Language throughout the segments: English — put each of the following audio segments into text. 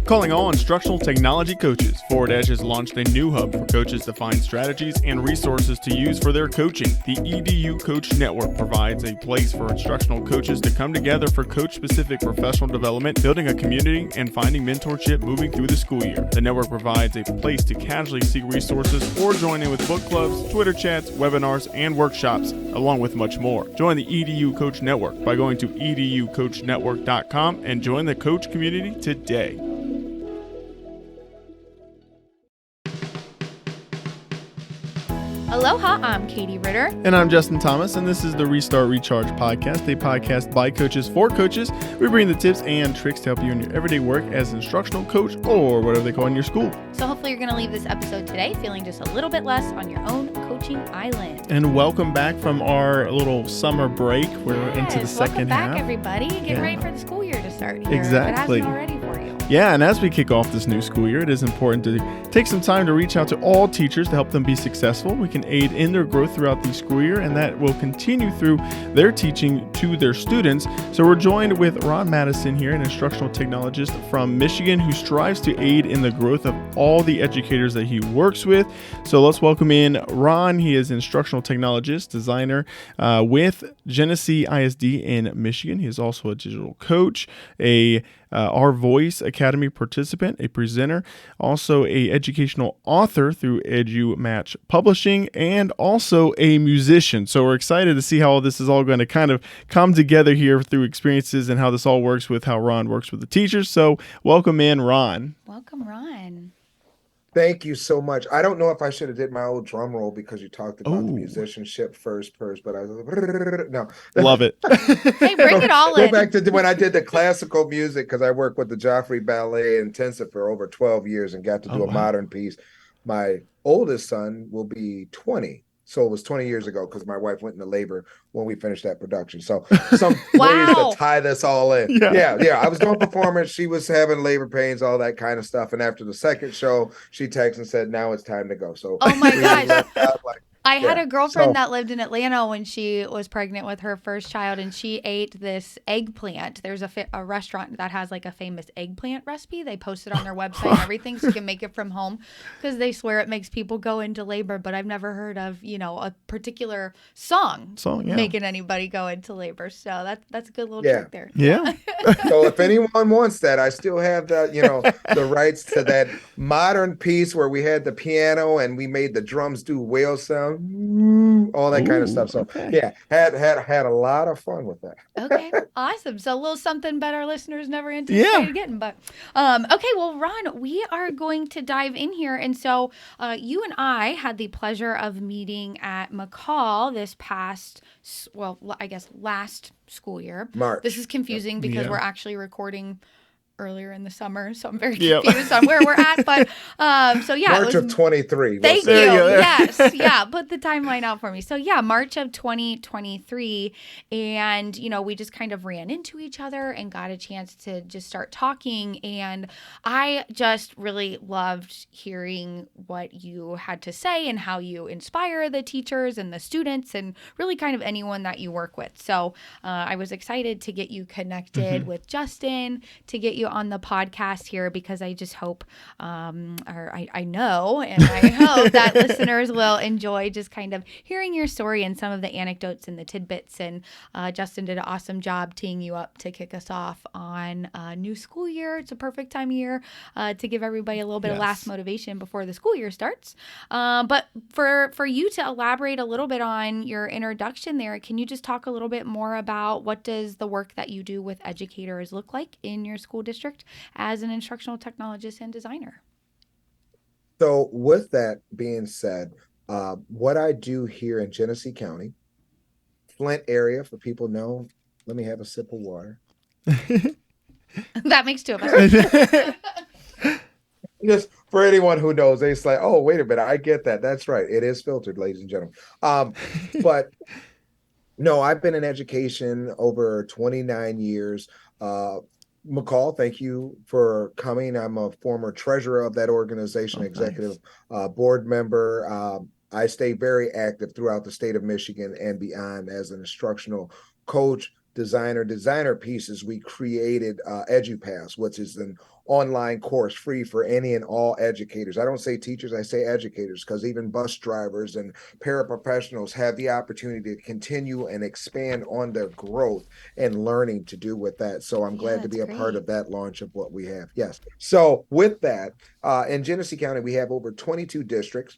Calling all instructional technology coaches, Forward Edge has launched a new hub for coaches to find strategies and resources to use for their coaching. The EDU Coach Network provides a place for instructional coaches to come together for coach-specific professional development, building a community, and finding mentorship moving through the school year. The network provides a place to casually seek resources or join in with book clubs, Twitter chats, webinars, and workshops, along with much more. Join the EDU Coach Network by going to educoachnetwork.com and join the coach community today. Aloha, I'm Katie Ritter. And I'm Justin Thomas, and this is the Restart Recharge podcast, a podcast by coaches for coaches. We bring the tips and tricks to help you in your everyday work as an instructional coach or whatever they call in your school. So hopefully you're going to leave this episode today feeling just a little bit less on your own coaching island. And welcome back from our little summer break. We're into the second half. Welcome back, everybody. Getting ready for the school year to start here. Exactly. It has been already for you. Yeah, and as we kick off this new school year, it is important to take some time to reach out to all teachers to help them be successful. We can aid in their growth throughout the school year, and that will continue through their teaching to their students. So we're joined with Ron Madison here, an instructional technologist from Michigan who strives to aid in the growth of all the educators that he works with. So let's welcome in Ron. He is an instructional technologist, designer with Genesee ISD in Michigan. He is also a digital coach, Our Voice Academy participant, a presenter, also a educational author through EduMatch Publishing, and also a musician. So we're excited to see how all this is all going to kind of come together here through experiences and how this all works with how Ron works with the teachers. So welcome in, Ron. Welcome, Ron. Thank you so much. I don't know if I should have did my old drum roll because you talked about the musicianship first, but I was like, no. Love it. Hey, bring it all in. Go back to when I did the classical music because I worked with the Joffrey Ballet Intensive for over 12 years and got to do a modern piece. My oldest son will be 20. So it was 20 years ago because my wife went into labor when we finished that production. So some ways to tie this all in. Yeah. I was doing performance. She was having labor pains, all that kind of stuff. And after the second show, she texted and said, now it's time to go. So oh my gosh. I had a girlfriend that lived in Atlanta when she was pregnant with her first child, and she ate this eggplant. There's a restaurant that has like a famous eggplant recipe. They post it on their website and everything, so you can make it from home because they swear it makes people go into labor. But I've never heard of, a particular song making anybody go into labor. So that's a good little trick there. Yeah. So if anyone wants that, I still have the rights to that modern piece where we had the piano and we made the drums do whale sound. All that kind of stuff. So had a lot of fun with that. Okay, awesome. So a little something that our listeners never anticipated getting. But okay, well, Ron, we are going to dive in here, and so you and I had the pleasure of meeting at McCall this past, last school year. March. This is confusing because we're actually recording earlier in the summer, so I'm very confused on where we're at. But March of 23. Thank you. Yes, put the timeline out for me. So March of 2023, and we just kind of ran into each other and got a chance to just start talking. And I just really loved hearing what you had to say and how you inspire the teachers and the students and really kind of anyone that you work with. So I was excited to get you connected with Justin, to get you on the podcast here, because I just hope, I know, and I hope that listeners will enjoy just kind of hearing your story and some of the anecdotes and the tidbits. And Justin did an awesome job teeing you up to kick us off on a new school year. It's a perfect time of year to give everybody a little bit of last motivation before the school year starts. But for you to elaborate a little bit on your introduction there, can you just talk a little bit more about what does the work that you do with educators look like in your school district as an instructional technologist and designer? So with that being said, what I do here in Genesee County, Flint area, for people know, let me have a sip of water. That makes two of us. Just for anyone who knows, it's like, oh, wait a minute, I get that. That's right. It is filtered, ladies and gentlemen. But no, I've been in education over 29 years. McCall, thank you for coming. I'm a former treasurer of that organization, executive board member. I stay very active throughout the state of Michigan and beyond as an instructional coach, designer pieces. We created EduPass, which is an online course free for any and all educators. I don't say teachers, I say educators, because even bus drivers and paraprofessionals have the opportunity to continue and expand on their growth and learning to do with that. So I'm glad to that's be a part great. of that launch of what we have. Yes. So with that, in Genesee County, we have over 22 districts.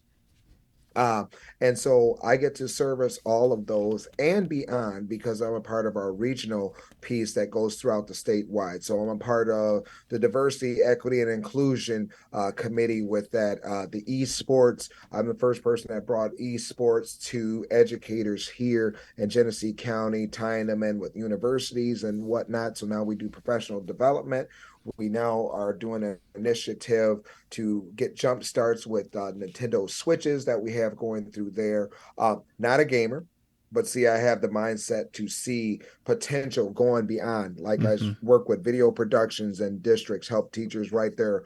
Uh, and so I get to service all of those and beyond because I'm a part of our regional piece that goes throughout the statewide. So I'm a part of the diversity, equity, and inclusion committee with that. The esports, I'm the first person that brought esports to educators here in Genesee County, tying them in with universities and whatnot. So now we do professional development. We now are doing an initiative to get jump starts with Nintendo Switches that we have going through there. Not a gamer, but see, I have the mindset to see potential going beyond. Like I work with video productions and districts, help teachers write their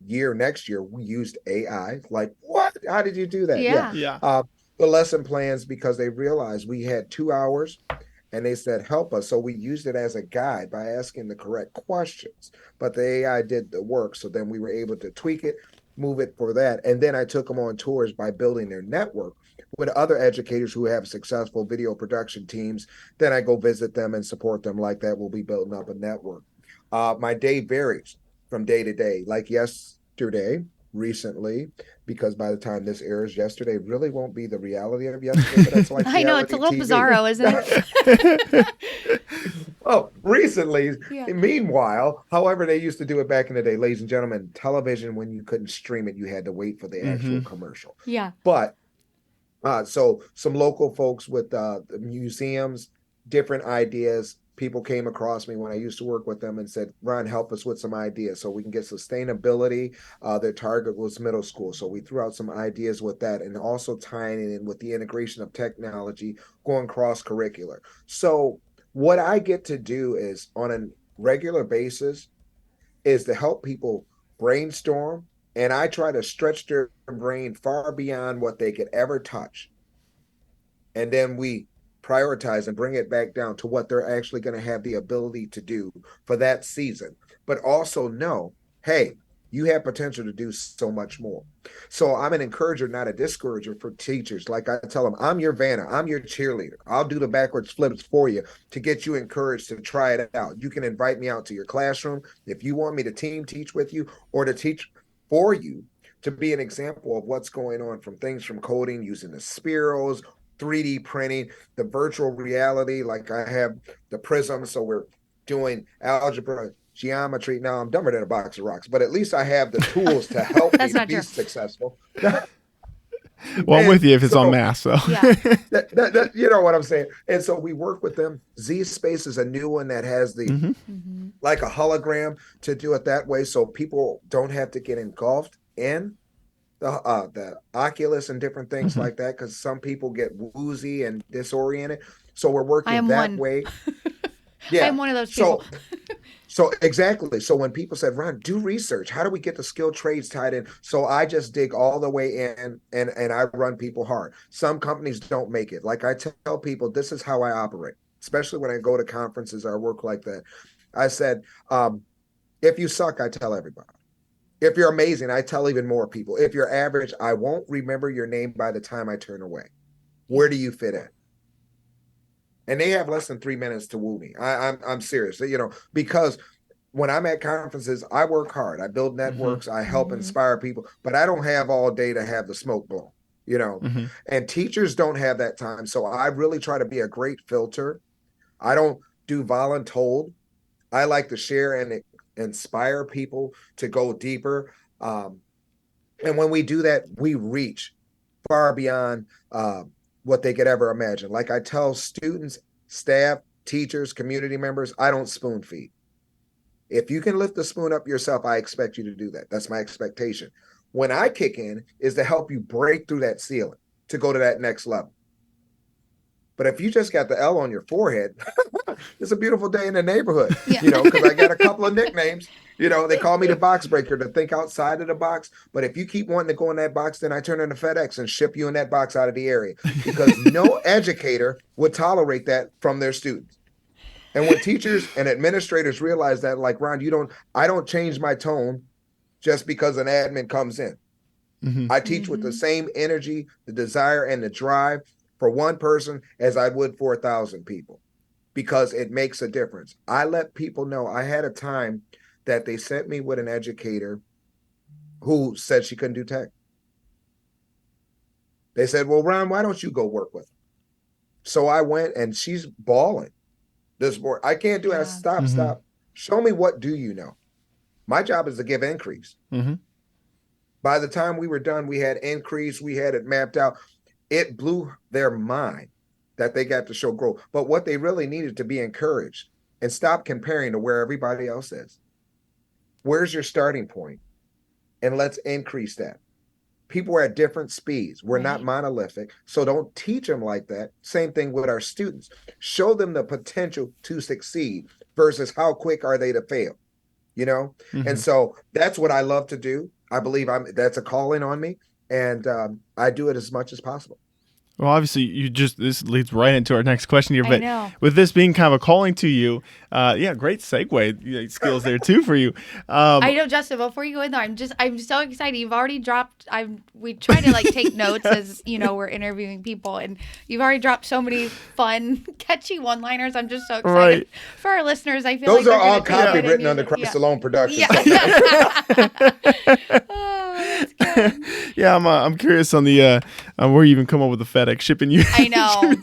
next year. We used AI. Like, what? How did you do that? Yeah. Yeah. The lesson plans, because they realized we had 2 hours and they said, help us. So we used it as a guide by asking the correct questions, but the AI did the work. So then we were able to tweak it, move it for that. And then I took them on tours by building their network with other educators who have successful video production teams. Then I go visit them and support them like that. We'll be building up a network. My day varies from day to day. Like yesterday, recently, because by the time this airs, yesterday really won't be the reality of yesterday, but it's like I know, it's a little TV. bizarro, isn't it? Oh, recently. Yeah. Meanwhile, however they used to do it back in the day, ladies and gentlemen, television, when you couldn't stream it, you had to wait for the actual commercial. Yeah. But so some local folks with the museums, different ideas. People came across me when I used to work with them and said, Ron, help us with some ideas so we can get sustainability. Their target was middle school. So we threw out some ideas with that and also tying it in with the integration of technology, going cross-curricular. So what I get to do is on a regular basis is to help people brainstorm, and I try to stretch their brain far beyond what they could ever touch. And then we prioritize and bring it back down to what they're actually going to have the ability to do for that season. But also know, hey, you have potential to do so much more. So I'm an encourager, not a discourager for teachers. Like I tell them, I'm your Vanna, I'm your cheerleader. I'll do the backwards flips for you to get you encouraged to try it out. You can invite me out to your classroom if you want me to team teach with you or to teach for you, to be an example of what's going on, from things from coding, using the spirals, 3D printing, the virtual reality. Like I have the prism, so we're doing algebra, geometry. Now I'm dumber than a box of rocks, but at least I have the tools to help me That's not be true. successful. Well, I'm with you if it's on so- math. So Yeah. that, you know what I'm saying. And so we work with them. Z Space is a new one that has the Mhm. like a hologram to do it that way, so people don't have to get engulfed in the Oculus and different things like that, because some people get woozy and disoriented. So we're I working am that one. way. I am one of those people. So exactly. So when people said, Ron, do research, how do we get the skilled trades tied in? So I just dig all the way in and I run people hard. Some companies don't make it. Like I tell people, this is how I operate, especially when I go to conferences or work like that. I said, if you suck, I tell everybody. If you're amazing, I tell even more people. If you're average, I won't remember your name by the time I turn away. Where do you fit in? And they have less than 3 minutes to woo me. I'm serious, because when I'm at conferences, I work hard. I build networks. I help inspire people, but I don't have all day to have the smoke blown, and teachers don't have that time. So I really try to be a great filter. I don't do voluntold. I like to share and inspire people to go deeper. And when we do that, we reach far beyond what they could ever imagine. Like I tell students, staff, teachers, community members, I don't spoon feed. If you can lift the spoon up yourself, I expect you to do that. That's my expectation. When I kick in is to help you break through that ceiling to go to that next level. But if you just got the L on your forehead, it's a beautiful day in the neighborhood, because I got a couple of nicknames. They call me the box breaker, to think outside of the box. But if you keep wanting to go in that box, then I turn into FedEx and ship you in that box out of the area, because no educator would tolerate that from their students. And when teachers and administrators realize that, like, Ron, I don't change my tone just because an admin comes in. I teach with the same energy, the desire, and the drive for one person as I would for 1,000 people, because it makes a difference. I let people know. I had a time that they sent me with an educator who said she couldn't do tech. They said, well, Ron, why don't you go work with her? So I went, and she's bawling. This board, I can't do it. I said, stop. Show me, what do you know? My job is to give increase. By the time we were done, we had increase. We had it mapped out. It blew their mind that they got to show growth. But what they really needed to be encouraged and stop comparing to where everybody else is. Where's your starting point? And let's increase that. People are at different speeds. We're not monolithic. So don't teach them like that. Same thing with our students. Show them the potential to succeed versus how quick are they to fail, you know? And so that's what I love to do. I believe that's a calling on me, and I do it as much as possible. Well, obviously, this leads right into our next question here. But I know. with this being kind of a calling to you, great segue skills there too for you. I know, Justin. Before you go in there, I'm so excited. You've already dropped. We try to take notes as we're interviewing people, and you've already dropped so many fun, catchy one-liners. I'm just so excited for our listeners. I feel those like are all copywritten under Christ Alone Productions. Oh, that's good. Yeah, I'm curious on the where you even come up with the FedEx shipping you. I know.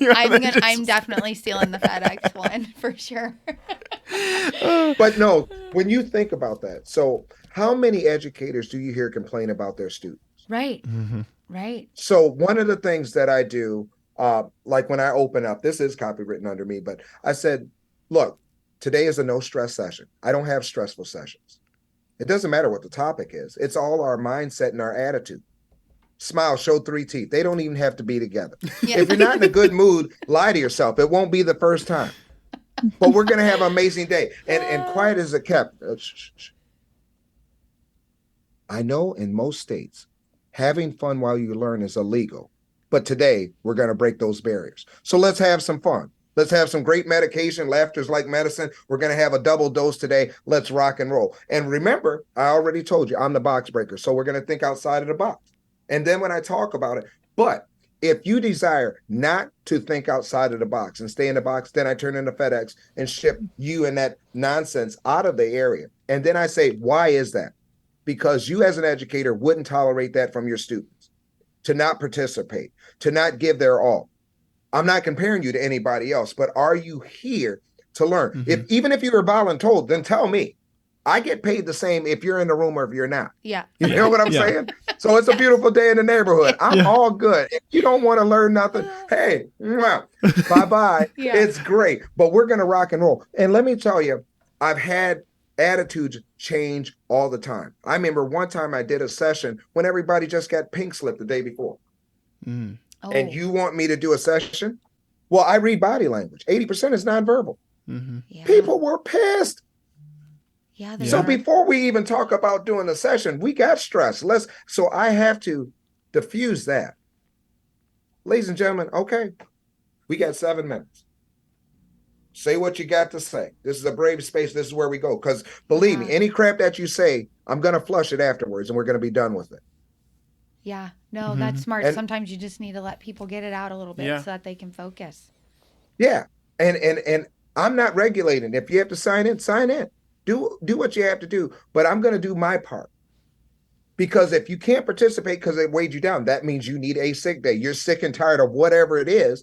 I'm definitely stealing the FedEx one for sure. But no, when you think about that, so how many educators do you hear complain about their students? Right. Right. So one of the things that I do, like when I open up, this is copywritten under me, but I said, look, today is a no stress session. I don't have stressful sessions. It doesn't matter what the topic is. It's all our mindset and our attitude. Smile, show 3 teeth. They don't even have to be together. Yeah. If you're not in a good mood, lie to yourself. It won't be the first time. But we're going to have an amazing day. And quiet as it kept. I know in most states, having fun while you learn is illegal. But today, we're going to break those barriers. So let's have some fun. Let's have some great medication. Laughter's like medicine. We're going to have a double dose today. Let's rock and roll. And remember, I already told you, I'm the box breaker. So we're going to think outside of the box. And then when I talk about it, but if you desire not to think outside of the box and stay in the box, then I turn into FedEx and ship you and that nonsense out of the area. And then I say, why is that? Because you as an educator wouldn't tolerate that from your students, to not participate, to not give their all. I'm not comparing you to anybody else, but are you here to learn? Even if you were voluntold, then tell me. I get paid the same if you're in the room or if you're not. Yeah. You know what I'm saying? So it's a beautiful day in the neighborhood. I'm all good. If you don't want to learn nothing, hey, bye-bye. It's great. But we're going to rock and roll. And let me tell you, I've had attitudes change all the time. I remember one time I did a session when everybody just got pink slip the day before. And you want me to do a session? Well, I read body language. 80% is nonverbal. People were pissed. Yeah. So before we even talk about doing a session, we got stressed. So I have to diffuse that. Ladies and gentlemen, okay, we got 7 minutes. Say what you got to say. This is a brave space. This is where we go. Because believe me, any crap that you say, I'm going to flush it afterwards and we're going to be done with it. Yeah. No, that's smart. And sometimes you just need to let people get it out a little bit so that they can focus. Yeah. And I'm not regulating. If you have to sign in, sign in. Do what you have to do. But I'm going to do my part. Because if you can't participate because it weighed you down, that means you need a sick day. You're sick and tired of whatever it is,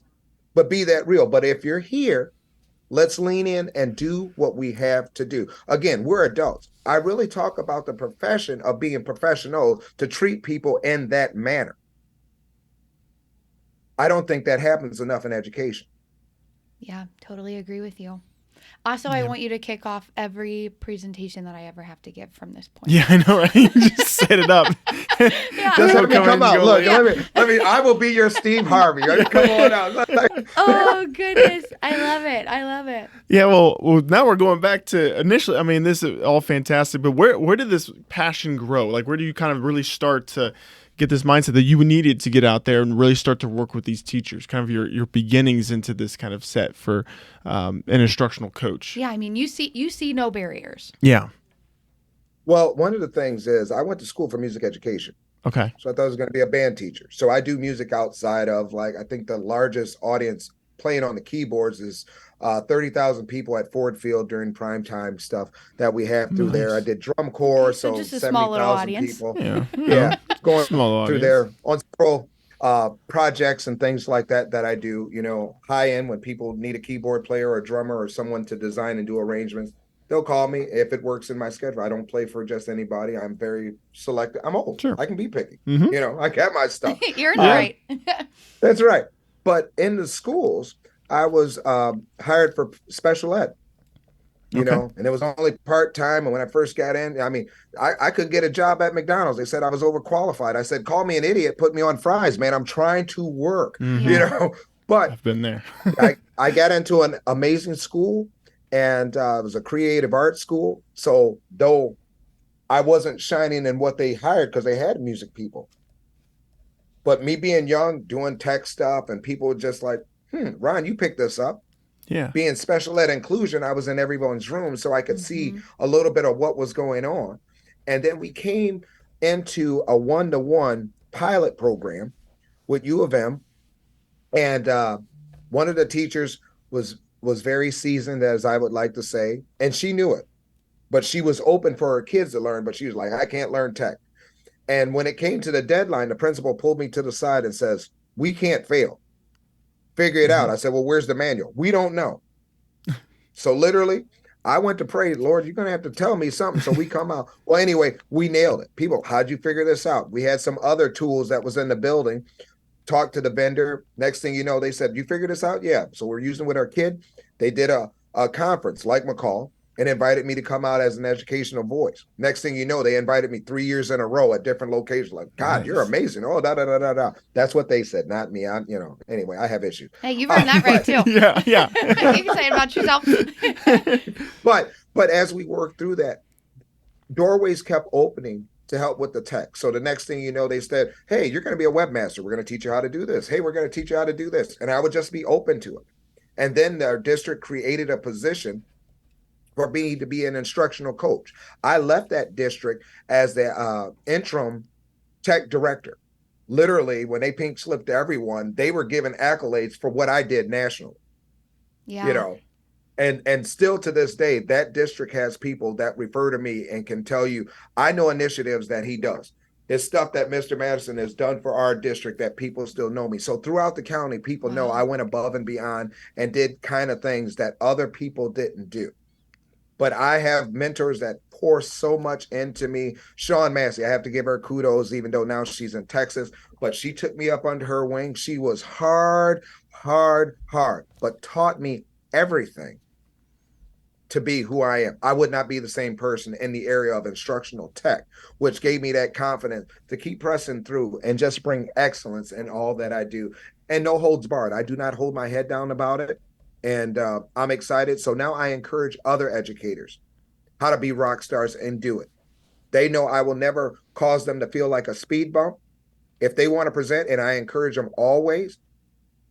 but be that real. But if you're here, let's lean in and do what we have to do. Again, we're adults. I really talk about the profession of being professional to treat people in that manner. I don't think that happens enough in education. Yeah, totally agree with you. Also, I want you to kick off every presentation that I ever have to give from this point. Yeah, I know, right? Just set it up. Yeah. Just So let me come come in, out. go Look, later. let me. I will be your Steve Harvey. Come on out. Oh goodness, I love it. I love it. Yeah, well, now we're going back to initially. I mean, this is all fantastic, but where did this passion grow? Like, where do you kind of really start to get this mindset that you needed to get out there and really start to work with these teachers? Kind of your beginnings into this kind of set for an instructional coach. Yeah, I mean, you see no barriers. Yeah. Well, one of the things is I went to school for music education. Okay. So I thought I was going to be a band teacher. So I do music outside of, like, I think the largest audience playing on the keyboards is 30,000 people at Ford Field during prime time stuff that we have through there. I did drum corps, Okay, so so just a small little 70,000 audience. people. Yeah. Yeah, going Small through audience. there on several projects and things like that I do, high end when people need a keyboard player or a drummer or someone to design and do arrangements. They'll call me if it works in my schedule. I don't play for just anybody. I'm very selective. I'm old. Sure. I can be picky. Mm-hmm. I got my stuff. You're in the right. That's right. But in the schools, I was hired for special ed. And it was only part-time. And when I first got in, I mean, I could get a job at McDonald's. They said I was overqualified. I said, call me an idiot, put me on fries, man. I'm trying to work, but I've been there. I got into an amazing school, and it was a creative arts school. So though I wasn't shining in what they hired because they had music people, but me being young, doing tech stuff, and people were just like, Ron, you picked this up. Yeah. Being special ed inclusion, I was in everyone's room so I could see a little bit of what was going on. And then we came into a one-to-one pilot program with U of M. And one of the teachers was very seasoned, as I would like to say, and she knew it. But she was open for her kids to learn, but she was like, I can't learn tech. And when it came to the deadline, the principal pulled me to the side and says, we can't fail. Figure it out. I said, well, where's the manual? We don't know. So literally, I went to pray, Lord, you're going to have to tell me something. So we come out. Well, anyway, we nailed it. People, how'd you figure this out? We had some other tools that was in the building. Talked to the vendor. Next thing you know, they said, you figured this out? Yeah. So we're using it with our kid. They did a conference like McCall and invited me to come out as an educational voice. Next thing you know, they invited me 3 years in a row at different locations. Like, God, You're amazing. Oh, da, da, da, da, da. That's what they said, not me. Anyway, I have issues. Hey, you've earned that right too. Yeah. You can say it about yourself. But as we worked through that, doorways kept opening to help with the tech. So the next thing you know, they said, hey, you're going to be a webmaster. We're going to teach you how to do this. Hey, we're going to teach you how to do this. And I would just be open to it. And then our district created a position for me to be an instructional coach. I left that district as the interim tech director. Literally, when they pink slipped everyone, they were given accolades for what I did nationally. Yeah. And still to this day, that district has people that refer to me and can tell you, I know initiatives that he does. It's stuff that Mr. Madison has done for our district that people still know me. So throughout the county, people know I went above and beyond and did kind of things that other people didn't do. But I have mentors that pour so much into me. Sean Massey, I have to give her kudos, even though now she's in Texas, but she took me up under her wing. She was hard, but taught me everything to be who I am. I would not be the same person in the area of instructional tech, which gave me that confidence to keep pressing through and just bring excellence in all that I do. And no holds barred. I do not hold my head down about it. And I'm excited. So now I encourage other educators how to be rock stars and do it. They know I will never cause them to feel like a speed bump. If they want to present, and I encourage them always,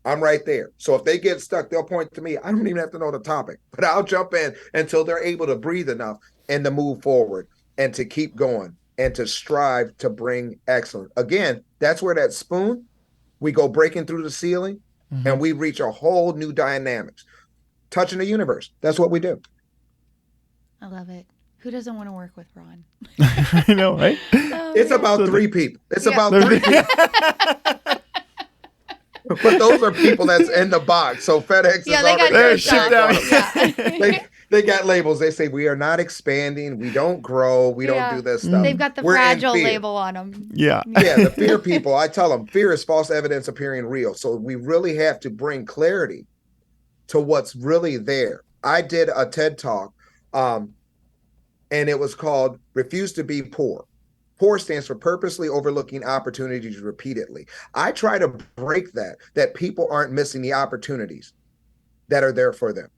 I'm right there. So if they get stuck, they'll point to me. I don't even have to know the topic, but I'll jump in until they're able to breathe enough and to move forward and to keep going and to strive to bring excellence. Again, that's where that spoon, we go breaking through the ceiling and we reach a whole new dynamics. Touching the universe. That's what we do. I love it. Who doesn't want to work with Ron? I know, right? It's about three people. It's about three people. But those are people that's in the box. So FedEx is already shipped out. They got labels. They say, we are not expanding. We don't grow. We don't do this stuff. They've got the fragile label on them. Yeah. The fear people, I tell them, fear is false evidence appearing real. So we really have to bring clarity to what's really there. I did a TED Talk, and it was called Refuse to Be Poor. Poor stands for purposely overlooking opportunities repeatedly. I try to break that people aren't missing the opportunities that are there for them.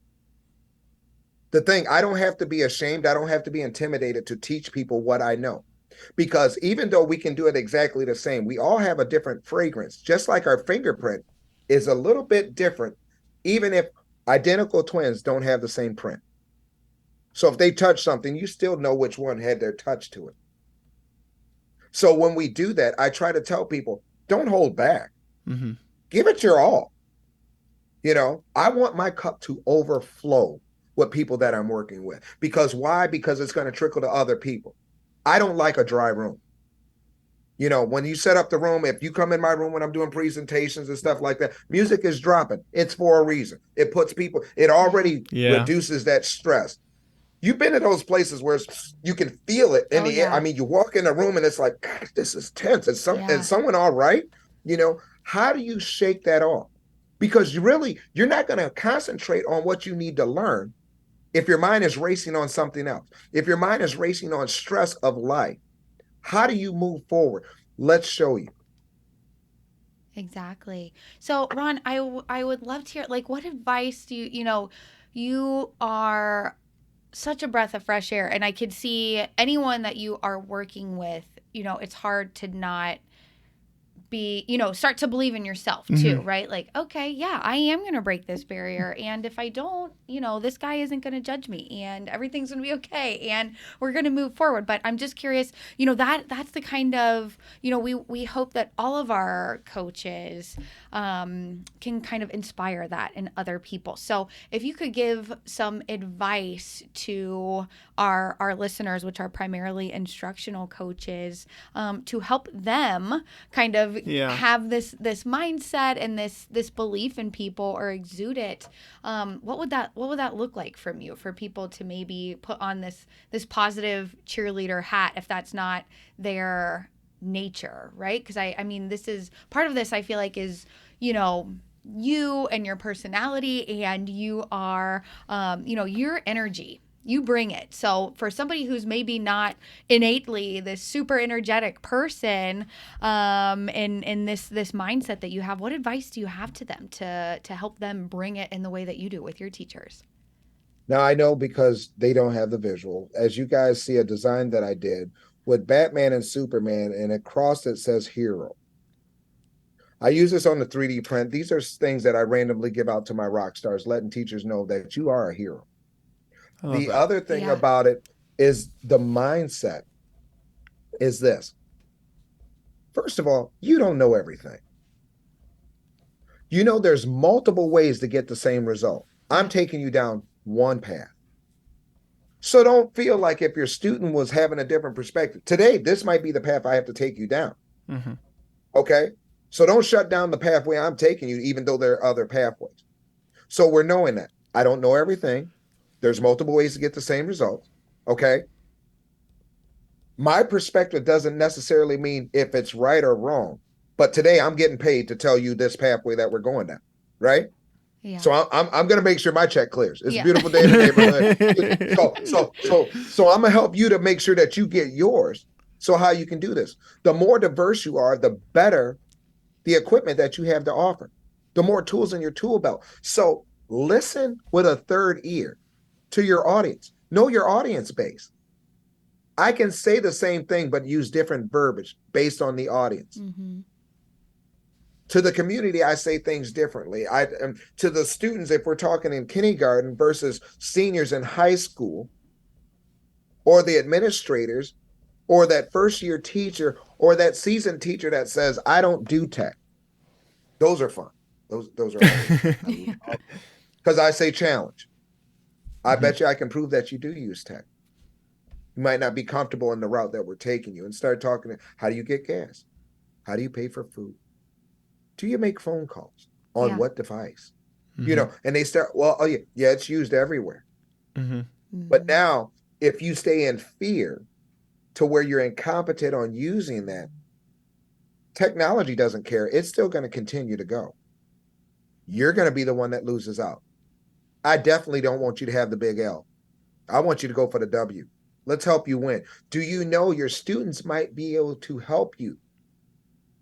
The thing, I don't have to be ashamed. I don't have to be intimidated to teach people what I know. Because even though we can do it exactly the same, we all have a different fragrance, just like our fingerprint is a little bit different, even if identical twins don't have the same print. So if they touch something, you still know which one had their touch to it. So when we do that, I try to tell people, don't hold back. Mm-hmm. Give it your all. I want my cup to overflow with people that I'm working with. Because why? Because it's going to trickle to other people. I don't like a dry room. When you set up the room, if you come in my room when I'm doing presentations and stuff like that, music is dropping. It's for a reason. It puts people, it already reduces that stress. You've been in those places where you can feel it in the air. I mean, you walk in a room and it's like, gosh, this is tense. Is someone all right? How do you shake that off? Because you're not going to concentrate on what you need to learn if your mind is racing on something else. If your mind is racing on stress of life, how do you move forward? Let's show you. Exactly. So, Ron, I would love to hear, like, what advice do you are such a breath of fresh air, and I could see anyone that you are working with, it's hard to not be, start to believe in yourself too, right? Like, okay, yeah, I am going to break this barrier. And if I don't, this guy isn't going to judge me and everything's going to be okay. And we're going to move forward. But I'm just curious, that's the kind of, we hope that all of our coaches can kind of inspire that in other people. So if you could give some advice to our listeners, which are primarily instructional coaches, to help them kind of have this mindset and this belief in people or exude it, what would that look like from you for people to maybe put on this positive cheerleader hat if that's not their nature, right? Because I mean, this is part of this, I feel like, is you and your personality, and you are your energy. You bring it. So for somebody who's maybe not innately this super energetic person, in this mindset that you have, what advice do you have to them to help them bring it in the way that you do with your teachers? Now, I know because they don't have the visual. As you guys see a design that I did with Batman and Superman, and across it says hero. I use this on the 3D print. These are things that I randomly give out to my rock stars, letting teachers know that you are a hero. The other thing about it is the mindset is this. First of all, you don't know everything. There's multiple ways to get the same result. I'm taking you down one path. So don't feel like if your student was having a different perspective. Today, this might be the path I have to take you down. Mm-hmm. Okay? So don't shut down the pathway I'm taking you, even though there are other pathways. So we're knowing that. I don't know everything. There's multiple ways to get the same result. Okay? My perspective doesn't necessarily mean if it's right or wrong. But today I'm getting paid to tell you this pathway that we're going down. Right? Yeah. So I'm going to make sure my check clears. It's a beautiful day in the neighborhood. So I'm going to help you to make sure that you get yours. So how you can do this? The more diverse you are, the better the equipment that you have to offer. The more tools in your tool belt. So listen with a third ear to your audience. Know your audience base. I can say the same thing, but use different verbiage based on the audience. Mm-hmm. To the community, I say things differently. To the students, if we're talking in kindergarten versus seniors in high school, or the administrators, or that first year teacher, or that seasoned teacher that says, I don't do tech. Those are fun. Those are because I say challenge. I bet you I can prove that you do use tech. You might not be comfortable in the route that we're taking you, and start talking. How do you get gas? How do you pay for food? Do you make phone calls? On what device? Mm-hmm. And they start, it's used everywhere. Mm-hmm. But now, if you stay in fear to where you're incompetent on using that, technology doesn't care. It's still going to continue to go. You're going to be the one that loses out. I definitely don't want you to have the big L. I want you to go for the W. Let's help you win. Do you know your students might be able to help you?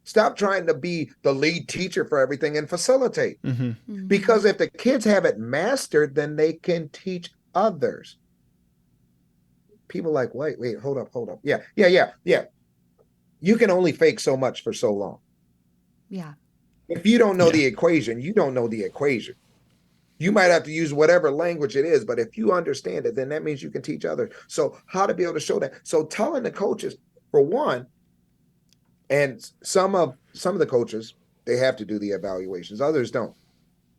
Stop trying to be the lead teacher for everything and facilitate. Because if the kids have it mastered, then they can teach others. People like, wait, hold up. Yeah. You can only fake so much for so long. Yeah. If you don't know the equation, you don't know the equation. You might have to use whatever language it is, but if you understand it, then that means you can teach others. So how to be able to show that. So telling the coaches, for one, and some of the coaches, they have to do the evaluations. Others don't.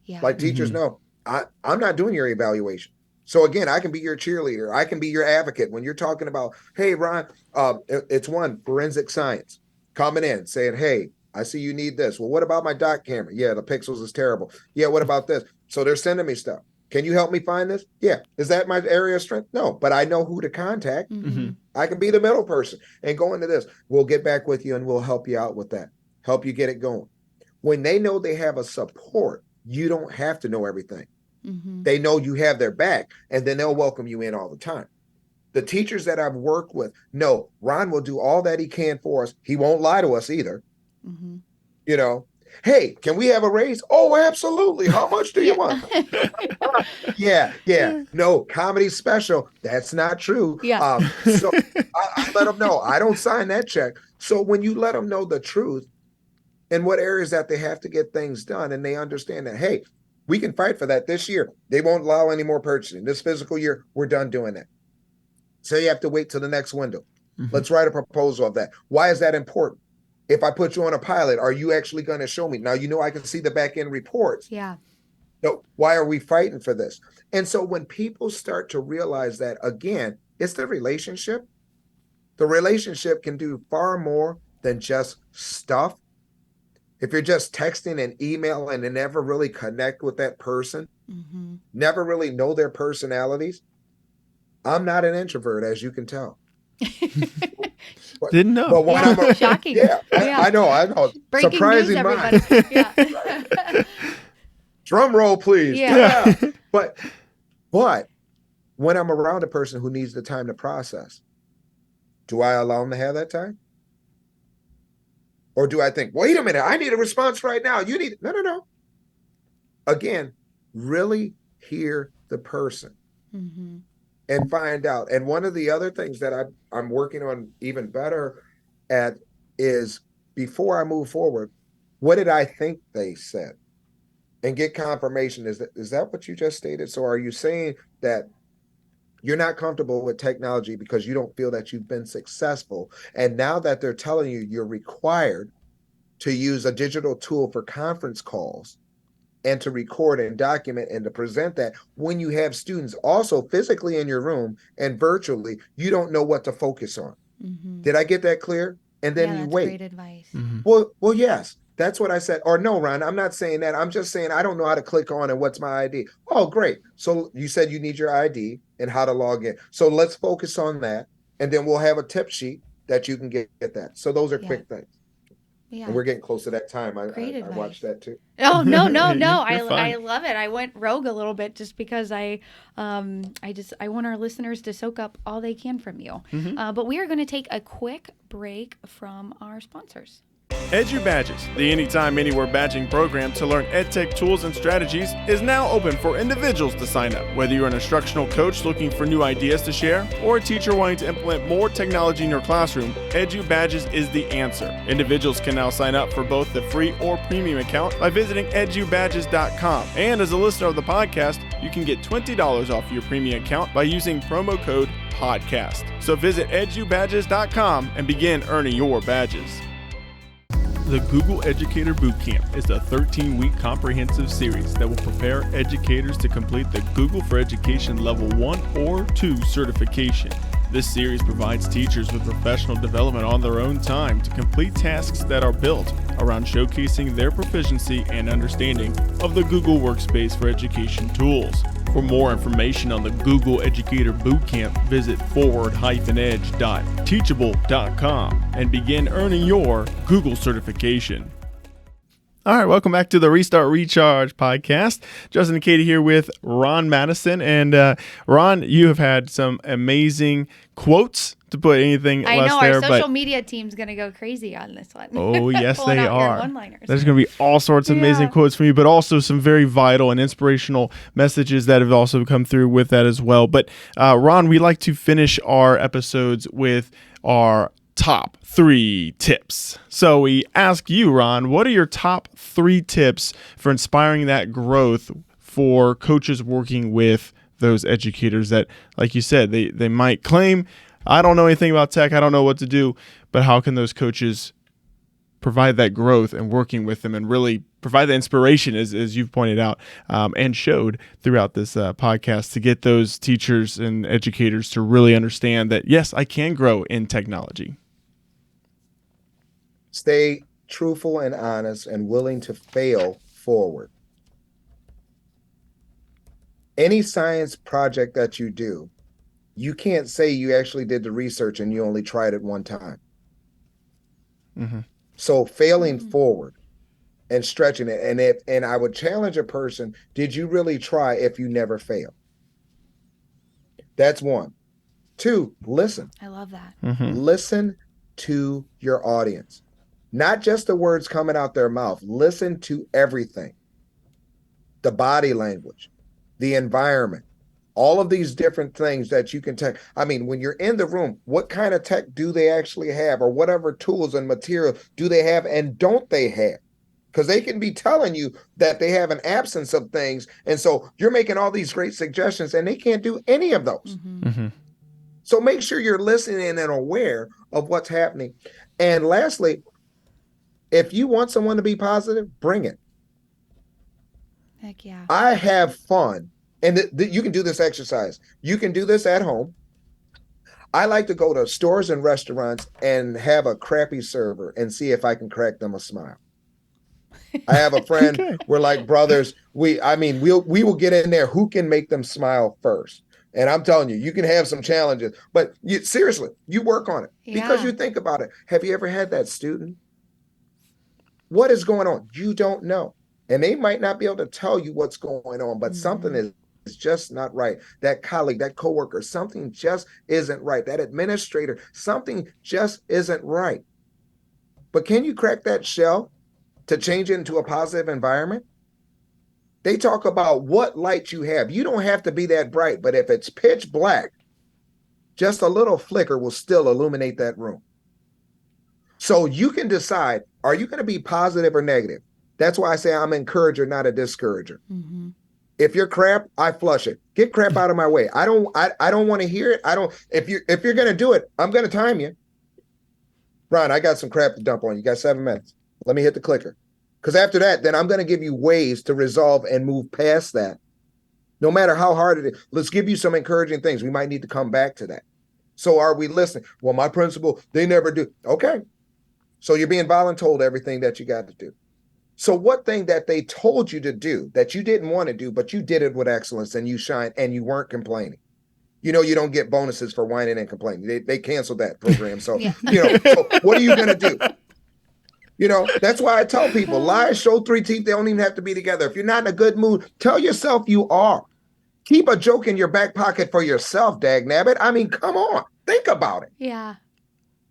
Yeah. Like teachers know, I'm not doing your evaluation. So again, I can be your cheerleader. I can be your advocate when you're talking about, hey, Ron, it's one forensic science coming in saying, hey, I see you need this. Well, what about my dot camera? Yeah, the pixels is terrible. Yeah, what about this? So they're sending me stuff. Can you help me find this? Yeah. Is that my area of strength? No, but I know who to contact. I can be the middle person and go into this. We'll get back with you and we'll help you out with that. Help you get it going. When they know they have a support, you don't have to know everything. They know you have their back, and then they'll welcome you in all the time. The teachers that I've worked with know Ron will do all that he can for us. He won't lie to us either. You know, hey, can we have a raise? Oh, absolutely. How much do you want? Yeah. No, comedy special. That's not true. Yeah. So I let them know. I don't sign that check. So when you let them know the truth and what areas that they have to get things done, and they understand that, hey, we can fight for that this year. They won't allow any more purchasing. This fiscal year, we're done doing that. So you have to wait till the next window. Let's write a proposal of that. Why is that important? If I put you on a pilot, are you actually going to show me? Now, I can see the back end reports. Yeah. So why are we fighting for this? And so when people start to realize that, again, it's the relationship. The relationship can do far more than just stuff. If you're just texting and emailing and never really connect with that person, never really know their personalities. I'm not an introvert, as you can tell. Didn't know. But when I'm shocking. I know. Breaking Surprising news, mind. everybody. Yeah. Drum roll, please. Yeah. But when I'm around a person who needs the time to process, do I allow them to have that time? Or do I think, wait a minute, I need a response right now. You need no. Again, really hear the person and find out. And one of the other things that I'm working on even better at is, before I move forward, what did I think they said? And get confirmation. Is that what you just stated? So are you saying that you're not comfortable with technology because you don't feel that you've been successful? And now that they're telling you you're required to use a digital tool for conference calls and to record and document and to present that, when you have students also physically in your room and virtually, you don't know what to focus on. Did I get that clear? And then you wait. Great advice. Well, yes. That's what I said. Or no, Ron, I'm not saying that. I'm just saying I don't know how to click on and what's my ID. Oh, great. So you said you need your ID and how to log in. So let's focus on that. And then we'll have a tip sheet that you can get that. So those are quick things. Yeah. And we're getting close to that time. I watched that too. Oh, no. I love it. I went rogue a little bit just because I want our listeners to soak up all they can from you. But we are going to take a quick break from our sponsors. Edu Badges, the anytime, anywhere badging program to learn EdTech tools and strategies, is now open for individuals to sign up. Whether you're an instructional coach looking for new ideas to share, or a teacher wanting to implement more technology in your classroom, Edu Badges is the answer. Individuals can now sign up for both the free or premium account by visiting edubadges.com. And as a listener of the podcast, you can get $20 off your premium account by using promo code PODCAST. So visit edubadges.com and begin earning your badges. The Google Educator Bootcamp is a 13-week comprehensive series that will prepare educators to complete the Google for Education Level 1 or 2 certification. This series provides teachers with professional development on their own time to complete tasks that are built around showcasing their proficiency and understanding of the Google Workspace for Education tools. For more information on the Google Educator Bootcamp, visit forward-edge.teachable.com and begin earning your Google certification. All right, welcome back to the Restart Recharge podcast. Justin and Katie here with Ron Madison. And Ron, you have had some amazing quotes, to put anything I less know there. our social media team's going to go crazy on this one. Oh, yes, Pulling they out your are. one-liners. There's going to be all sorts of amazing quotes from you, but also some very vital and inspirational messages that have also come through with that as well. But Ron, we like to finish our episodes with our top 3 tips. So we ask you, Ron, what are your top 3 tips for inspiring that growth for coaches working with those educators that, like you said, they might claim, I don't know anything about tech, I don't know what to do, but how can those coaches provide that growth and working with them and really provide the inspiration, as you've pointed out and showed throughout this podcast, to get those teachers and educators to really understand that, yes, I can grow in technology? Stay truthful and honest and willing to fail forward. Any science project that you do, you can't say you actually did the research and you only tried it one time. Mm-hmm. So failing forward and stretching it. And I would challenge a person, did you really try if you never fail? That's 1. 2, listen. I love that. Mm-hmm. Listen to your audience. Not just the words coming out their mouth. Listen to everything. The body language, the environment, all of these different things that you can take. I mean, when you're in the room, what kind of tech do they actually have, or whatever tools and material do they have and don't they have? Because they can be telling you that they have an absence of things. And so you're making all these great suggestions and they can't do any of those. Mm-hmm. Mm-hmm. So make sure you're listening and aware of what's happening. And lastly, if you want someone to be positive, bring it. Heck yeah. I have fun. And you can do this exercise. You can do this at home. I like to go to stores and restaurants and have a crappy server and see if I can crack them a smile. I have a friend, Okay. We're like brothers. We will get in there. Who can make them smile first? And I'm telling you, you can have some challenges, but seriously, you work on it because you think about it. Have you ever had that student? What is going on? You don't know. And they might not be able to tell you what's going on, but something is just not right. That colleague, that coworker, something just isn't right. That administrator, something just isn't right. But can you crack that shell to change it into a positive environment? They talk about what light you have. You don't have to be that bright, but if it's pitch black, just a little flicker will still illuminate that room. So you can decide, are you going to be positive or negative? That's why I say I'm an encourager, not a discourager. Mm-hmm. If you're crap, I flush it. Get crap out of my way. I don't want to hear it. If you're going to do it, I'm going to time you. Ron, I got some crap to dump on you. You got 7 minutes. Let me hit the clicker. Because after that, then I'm going to give you ways to resolve and move past that. No matter how hard it is, let's give you some encouraging things. We might need to come back to that. So are we listening? Well, my principal, they never do. Okay. So you're being voluntold everything that you got to do. So what thing that they told you to do that you didn't want to do, but you did it with excellence and you shine and you weren't complaining? You know, you don't get bonuses for whining and complaining. They canceled that program. So, so what are you going to do? That's why I tell people, lie, show 3 teeth. They don't even have to be together. If you're not in a good mood, tell yourself you are. Keep a joke in your back pocket for yourself, dagnabbit. I mean, come on. Think about it. Yeah.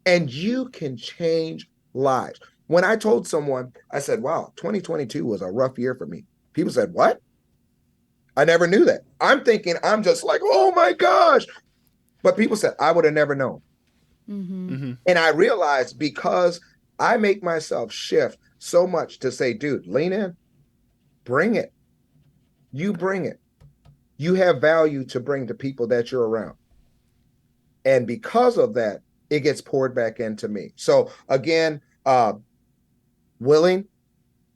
And you can change lives. When I told someone, I said, wow, 2022 was a rough year for me. People said, what? I never knew that. I'm thinking, I'm just like, oh my gosh. But people said, I would have never known. Mm-hmm. Mm-hmm. And I realized because I make myself shift so much to say, dude, lean in, bring it. You bring it. You have value to bring to people that you're around. And because of that, it gets poured back into me. So again, willing,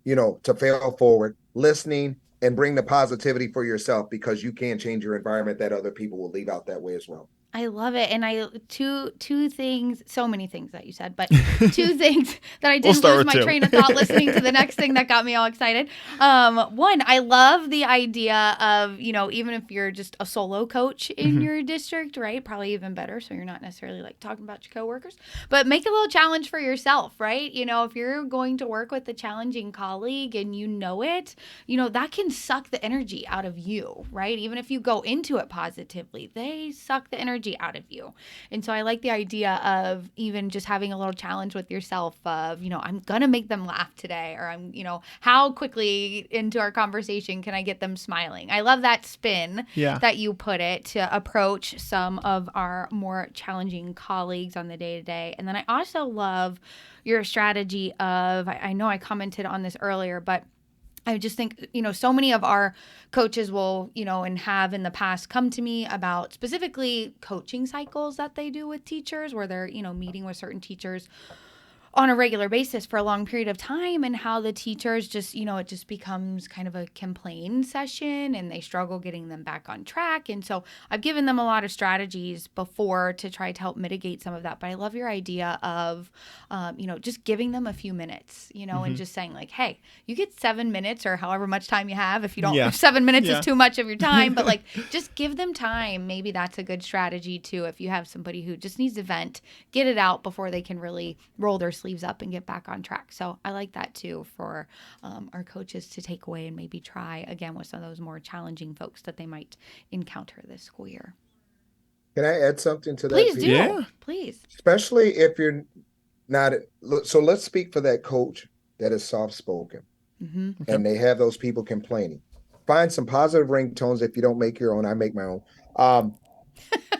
to fail forward, listening, and bring the positivity for yourself because you can change your environment that other people will leave out that way as well. I love it. And two things, so many things that you said, but two things that I didn't lose my train of thought listening to the next thing that got me all excited. One, I love the idea of, even if you're just a solo coach in your district, right? Probably even better. So you're not necessarily like talking about your coworkers, but make a little challenge for yourself, right? If you're going to work with a challenging colleague and it, that can suck the energy out of you, right? Even if you go into it positively, they suck the energy out of you. And so I like the idea of even just having a little challenge with yourself of, I'm going to make them laugh today, or how quickly into our conversation can I get them smiling? I love that spin that you put it to approach some of our more challenging colleagues on the day-to-day. And then I also love your strategy of, I know I commented on this earlier, but I just think, so many of our coaches will, and have in the past come to me about specifically coaching cycles that they do with teachers where they're, meeting with certain teachers on a regular basis for a long period of time, and how the teachers just, it just becomes kind of a complain session and they struggle getting them back on track. And so I've given them a lot of strategies before to try to help mitigate some of that. But I love your idea of, just giving them a few minutes, and just saying like, hey, you get 7 minutes or however much time you have. If you don't, if 7 minutes is too much of your time, but like just give them time. Maybe that's a good strategy too. If you have somebody who just needs to vent, get it out before they can really roll their sleeves up and get back on track. So I like that too for our coaches to take away and maybe try again with some of those more challenging folks that they might encounter this school year. Can I add something to that? Please do. Yeah. Please. Especially if you're not. So let's speak for that coach that is soft-spoken and they have those people complaining. Find some positive ringtones. If you don't make your own, I make my own.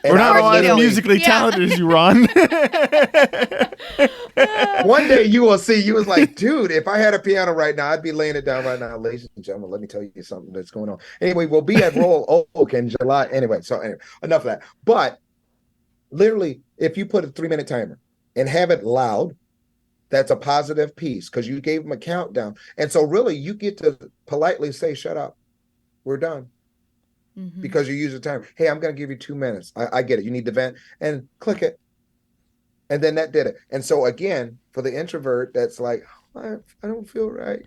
We're not all as musically talented as you, Ron. One day you will see. You was like, dude, if I had a piano right now, I'd be laying it down right now. Ladies and gentlemen, let me tell you something that's going on. Anyway, we'll be at Royal Oak in July. Anyway, enough of that. But literally, if you put a 3-minute timer and have it loud, that's a positive piece because you gave them a countdown. And so really, you get to politely say, shut up. We're done. Because you use the time. Hey, I'm going to give you 2 minutes. I get it. You need to vent and click it. And then that did it. And so again, for the introvert, that's like, I don't feel right.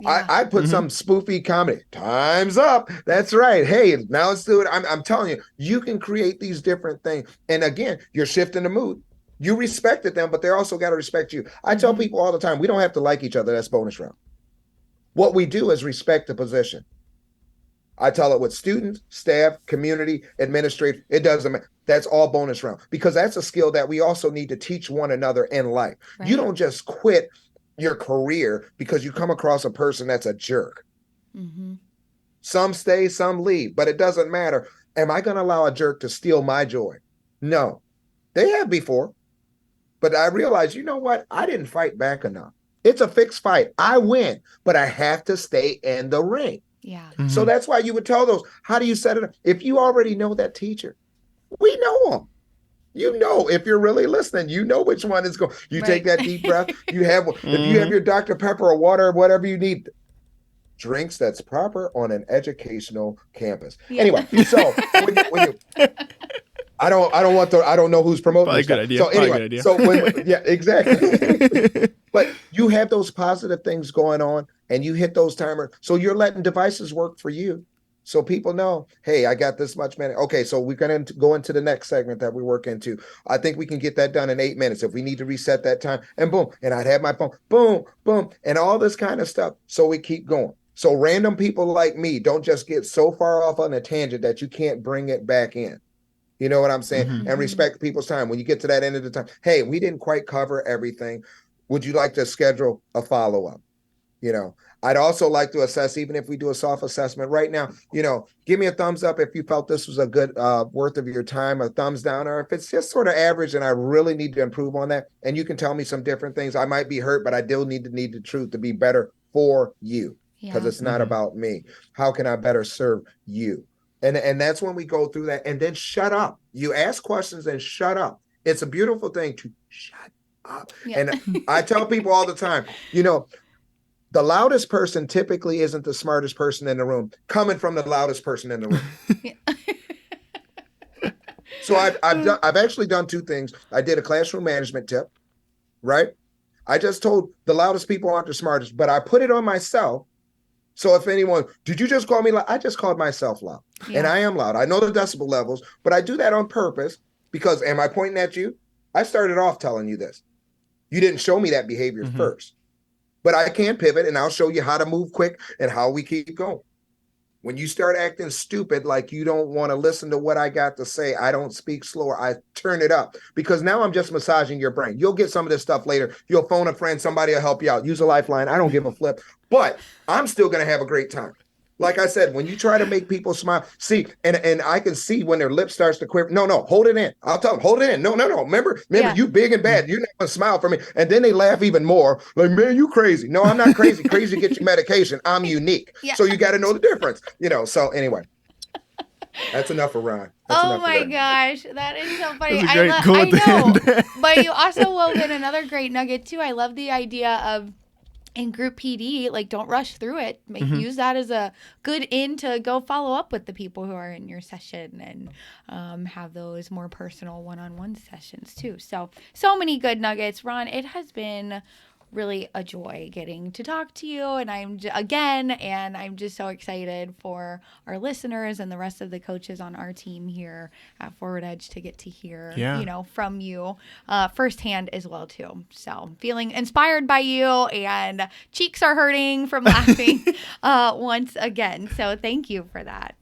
I put some spoofy comedy. Time's up. That's right. Hey, now let's do it. I'm telling you, you can create these different things. And again, you're shifting the mood. You respected them, but they also got to respect you. I tell people all the time, we don't have to like each other. That's bonus round. What we do is respect the position. I tell it with students, staff, community, administrative. It doesn't matter. That's all bonus round because that's a skill that we also need to teach one another in life. Right. You don't just quit your career because you come across a person that's a jerk. Some stay, some leave, but it doesn't matter. Am I going to allow a jerk to steal my joy? No. They have before, but I realized, you know what? I didn't fight back enough. It's a fixed fight. I win, but I have to stay in the ring. Yeah. So that's why you would tell those, how do you set it up? If you already know that teacher, we know them. If you're really listening, you know which one is going. You take that deep breath. You have, if you have your Dr. Pepper or water, whatever you need, drinks that's proper on an educational campus. Yeah. Anyway, so when you I don't know who's promoting this. Good idea. So anyway, exactly. But you have those positive things going on and you hit those timers. So you're letting devices work for you. So people know, hey, I got this much money. Okay, so we're going to go into the next segment that we work into. I think we can get that done in 8 minutes. If we need to reset that time, and boom, and I'd have my phone, boom, boom, and all this kind of stuff. So we keep going. So random people like me don't just get so far off on a tangent that you can't bring it back in. You know what I'm saying? And respect people's time. When you get to that end of the time, hey, we didn't quite cover everything. Would you like to schedule a follow-up? I'd also like to assess, even if we do a soft assessment right now, give me a thumbs up if you felt this was a good worth of your time, a thumbs down, or if it's just sort of average and I really need to improve on that. And you can tell me some different things. I might be hurt, but I still need the truth to be better for you because it's not about me. How can I better serve you? And that's when we go through that. And then shut up. You ask questions and shut up. It's a beautiful thing to shut up. Yeah. And I tell people all the time, the loudest person typically isn't the smartest person in the room, coming from the loudest person in the room. So I've actually done two things. I did a classroom management tip, right? I just told the loudest people aren't the smartest, but I put it on myself. So if anyone, did you just call me loud? I just called myself loud. And I am loud. I know the decibel levels, but I do that on purpose because, am I pointing at you? I started off telling you this. You didn't show me that behavior first, but I can pivot and I'll show you how to move quick and how we keep going. When you start acting stupid, like you don't want to listen to what I got to say, I don't speak slower. I turn it up because now I'm just massaging your brain. You'll get some of this stuff later. You'll phone a friend. Somebody will help you out. Use a lifeline. I don't give a flip, but I'm still going to have a great time. Like I said, when you try to make people smile, see, and I can see when their lip starts to quiver. No, hold it in. I'll tell them, hold it in. No. Remember, you big and bad. You're not going to smile for me. And then they laugh even more. Like, man, you crazy. No, I'm not crazy. Crazy to get you medication. I'm unique. So you got to know the difference. So anyway, that's enough for Ron. Oh my gosh, that is so funny. I know, but you also wove in another great nugget too. I love the idea of, in group PD, like, don't rush through it. Use that as a good in to go follow up with the people who are in your session and have those more personal one-on-one sessions too. So many good nuggets. Ron, it has been really a joy getting to talk to you, and I'm just so excited for our listeners and the rest of the coaches on our team here at Forward Edge to get to hear from you firsthand as well too. So feeling inspired by you, and cheeks are hurting from laughing once again. So thank you for that.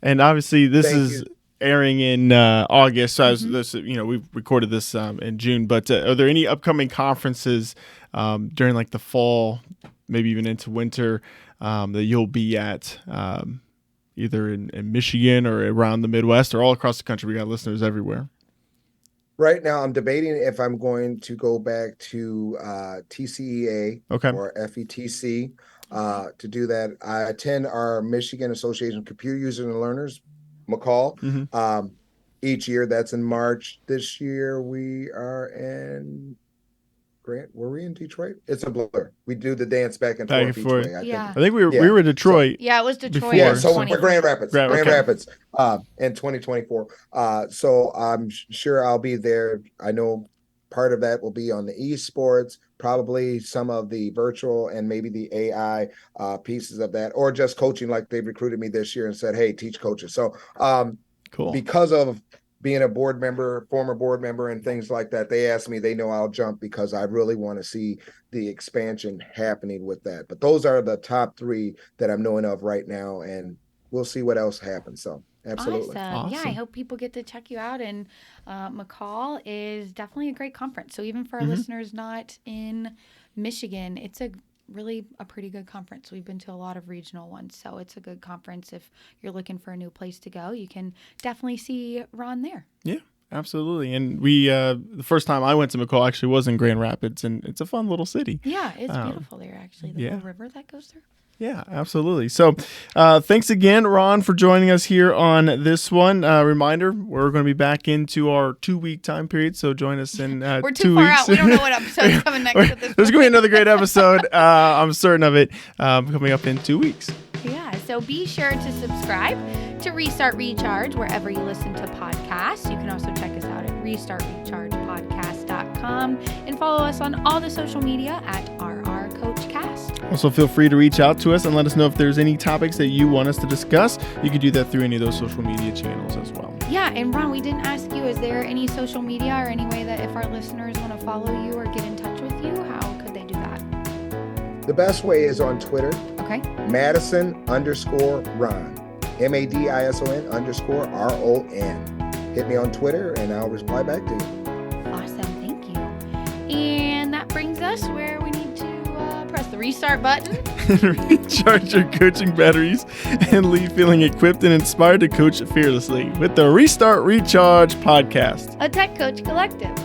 And obviously this is airing in August, so we've recorded this in June, but are there any upcoming conferences during like the fall, maybe even into winter, that you'll be at, either in Michigan or around the Midwest or all across the country? We got listeners everywhere. Right now, I'm debating if I'm going to go back to TCEA or FETC to do that. I attend our Michigan Association of Computer Users and Learners, McCall, each year. That's in March. This year we are in Grant. Were we in Detroit? It's a blur. We do the dance back and forth each way. I think we were in Detroit. So, it was Detroit. Before. So we're Grand Rapids. Grand Rapids in 2024. So I'm sure I'll be there. I know part of that will be on the esports, probably some of the virtual and maybe the AI pieces of that, or just coaching, like they've recruited me this year and said, hey, teach coaches. So cool. Because of being a board member, former board member, and things like that, they asked me, they know I'll jump because I really want to see the expansion happening with that. But those are the top three that I'm knowing of right now, and we'll see what else happens. So absolutely. Awesome. Yeah, I hope people get to check you out. And McCall is definitely a great conference. So even for our listeners not in Michigan, it's really a pretty good conference. We've been to a lot of regional ones, so it's a good conference. If you're looking for a new place to go, you can definitely see Ron there. Yeah, absolutely. And we the first time I went to McCall actually was in Grand Rapids, and it's a fun little city. Yeah, it's beautiful there, actually. The little river that goes through. Yeah, absolutely. So thanks again, Ron, for joining us here on this one. Reminder, we're going to be back into our 2-week time period, so join us in 2 weeks. We're too far out. We don't know what episode's coming next at this point. There's going to be another great episode. I'm certain of it, coming up in 2 weeks. Yeah, so be sure to subscribe to Restart Recharge wherever you listen to podcasts. You can also check us out at restartrechargepodcast.com and follow us on all the social media at RRCoachCast. Also, feel free to reach out to us and let us know if there's any topics that you want us to discuss. You can do that through any of those social media channels as well. Yeah, and Ron, we didn't ask you, is there any social media or any way that if our listeners want to follow you or get in touch with you, how could they do that? The best way is on Twitter. Okay. Madison_Ron. MADISON_RON. Hit me on Twitter and I'll reply back to you. Awesome. Thank you. And that brings us where we need to press the restart button. Recharge your coaching batteries and leave feeling equipped and inspired to coach fearlessly with the Restart Recharge podcast, a Tech Coach Collective.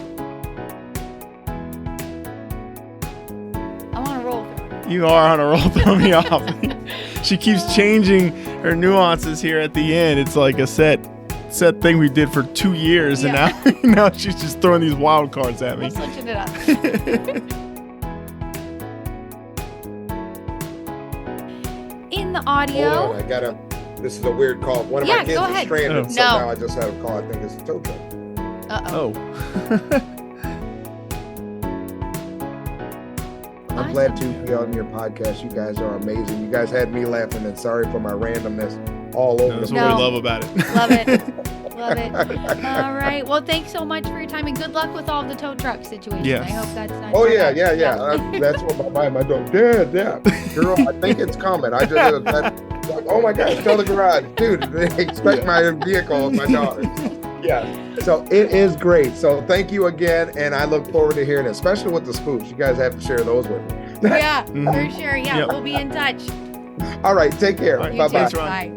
I'm on a roll. You are on a roll. Throw me off. She keeps changing her nuances here at the end. It's like a set thing we did for 2 years, and now she's just throwing these wild cards at me. I'm switching it up. In the audio. Hold on, This is a weird call. One of my kids go is ahead. stranded, Oh. so No. now I just had a call. I think it's a tow truck. Uh-oh. Oh. I'm glad to be on your podcast. You guys are amazing. You guys had me laughing, and sorry for my randomness all over That's the what No. we love about it. Love it. Love it. All right. Well, thanks so much for your time, and good luck with all the tow truck situation. Yes. I hope that's not. Oh too yeah, bad. yeah. That's what my dog. Dad, yeah, girl. I think it's coming. I just like, oh my gosh, tell the garage, dude. They expect my vehicle of my daughter. Yeah. So it is great. So thank you again, and I look forward to hearing it, especially with the spoofs. You guys have to share those with me. Yeah, Mhm. for sure. Yeah, Yep. we'll be in touch. All right, take care. All right, Bye You bye. too. Ron. Bye.